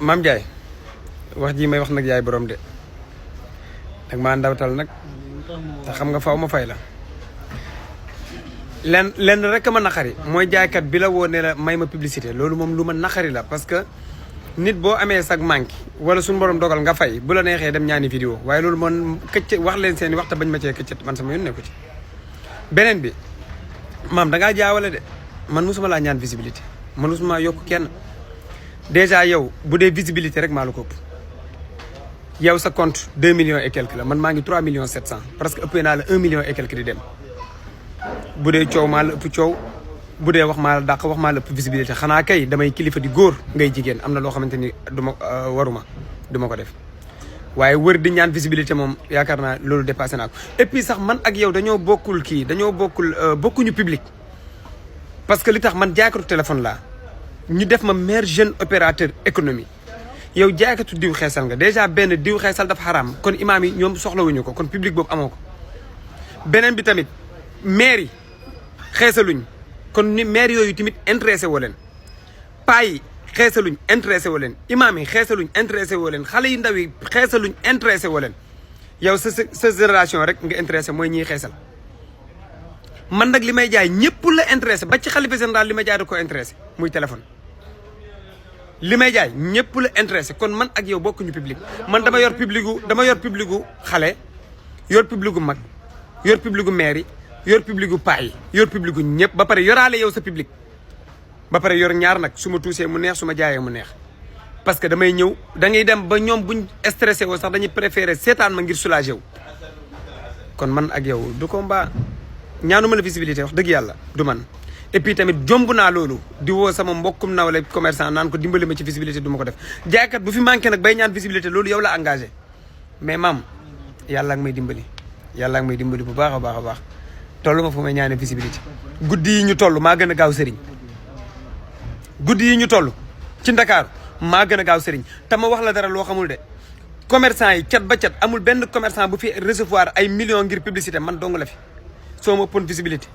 Mame Ndiaye wax ji may wax nag yaay borom de nag maa ndawtal nag te xam nga faw ma fay la lenn rek ma naqari mooy jaaykat bi la woo ne la may ma publicité loolu moom lu ma naqari la parce que nit boo amee sag manqué wala suñu borom dogal nga fay bu la neexee dem ñaani vidéo waaye loolu man këcc wax leen seen i waxta bañ ma cee këccët man sama yoon nekku ci beneen bi maam dangaa jaawale de man mosuma laa ñaan visibilité man mosuma yokk kenn déjà yow bu dee visibilité rek maa la ko ëpp yow sa compte 2 millions et quelque la man maa ngi 3 millions 700 parce que ëppee naa la 1 million et quelque di dem bu dee coow maa la ëpp coow bu dee wax maa la dàq wax maa la ëpp visibilité xanaa kay damay kilifa di góor ngay jigéen am na loo xamante ni duma waruma duma ko def waaye wër di ñaan visibilité moom yaakaar naa loolu dépassé naa ko et puis sax man ak yow dañoo bokkul kii dañoo bokkuñu public parce que li tax man jaaykatu téléphone laa ñu def ma meilleur jeune opérateur économie yow jaaykatu diw xeesal nga déjà benn diw xeesal dafa xaraam kon imaam yi ñoom soxlawuñu ko kon public boobu amoo ko beneen bi tamit maire yi xeesaluñ kon ni maire yooyu tamit intéressé woo leen paa yi xeesaluñ intéressé woo leen imaam yi xeesaluñ intéressé woo leen xale yu ndaw yi xeesaluñ intéressé woo leen yow sa génération rek nga intéressé mooy ñiy xeesal man nag li may jaay ñëpp la intéressé ba ci xalifa général li may jaay da ko intéressé muy téléphone li may jaay ñëpp la intéressé kon man ak yow bokkuñu public man dama yor public gu xale yor public gu mag yor public gu maire yi yor public gu paa yi yor public gu ñëpp ba pare yoraale yow sa public ba pare yor ñaar nag su ma tuusee mu neex su ma jaayee mu neex parce que damay ñëw da ngay dem ba ñoom buñ stressé woo sax dañuy préféré seetaan ma ngir soulagé wu kon man ak yow du combat ñaanuma la visibilité wax dëgg yàlla du man et puis tamit jomb naa loolu di woo sama mbokkum nawle commerçant naan ko dimbali ma ci visibilité du ma ko def jaaykat bu fi manqué nag bay ñaan visibilité loolu yow la engagé mais maam yàlla ak may dimbali yàlla ak may dimbali bu baax a baax a baax tollu ma fu may ñaane visibilité guddi yi ñu toll maa gën a gaaw sëriñ guddi yi ñu toll ci Ndakaaru maa gën a gaaw sëriñ te ma wax la dara loo xamul de commerçant yi cat ba cat amul benn commerçant bu fi recevoir ay millions ngir publicité man dong la fi soo ma ëppoon visibilité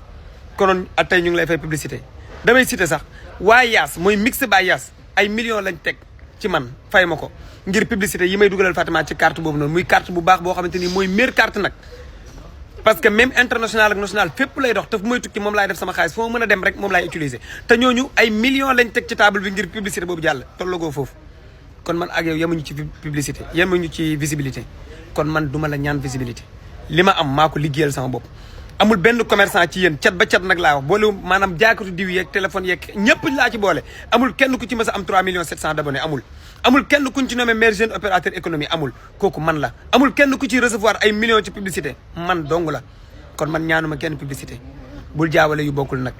konoon ak tey ñu ngi lay fay publicité damay cité sax waaye yaas mooy mix ba yaas ay millions lañ teg ci man fay ma ko ngir publicité yi may dugalal Fatima ci carte boobu noonu muy carte bu baax boo xamante ni mooy meilleure carte nag parce que même international ak national fépp lay dox te fu may tukki moom laay def sama xaalis foo mën a dem rek moom laay utiliser te ñooñu ay millions lañ teg ci table bi ngir publicité boobu jàll tollagoo foofu kon man ak yow yemuñu ci publicité yemuñu ci visibilité kon man duma la ñaan visibilité li ma am maa ko liggéeyal sama bopp amul benn commerçant ci yéen cat ba cat nag laa wax boole maanaam jaakatu diw yeeg téléphone yeeg ñëpp laa ci boole amul kenn ku ci mës a am 3 millions 700 d'abonnés amul kenn kuñ ci nommé meilleur jeune opérateur économie amul kooku man la amul kenn ku ci recevoir ay millions ci publicité man dong la kon man ñaanuma kenn publicité bul jaawale yu bokkul nag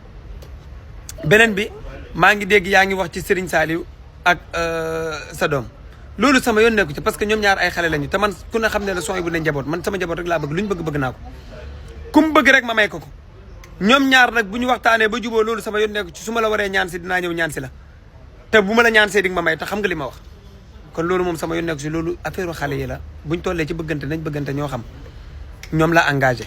beneen bi maa ngi dégg yaa ngi wax ci Serigne Saliou ak sa doom loolu sama yoon nekku ci parce que ñoom ñaar ay xale lañu te man ku ne xam ne la son bu ne njaboot man sama njaboot rek laa bëgg lu ñu bëgg naa ko kum bëgg rek ma may ko ñoom ñaar nag bu ñu waxtaanee ba juboo loolu sama yoon nekku ci su ma la waree ñaan si dinaa ñëw ñaan si la te bu ma la ñaan see di nga ma may te xam nga li ma wax kon loolu moom sama yoon nekku si loolu affaire xale yi la buñ tollee ci bëggante nañ bëggante ñoo xam ñoom la engagé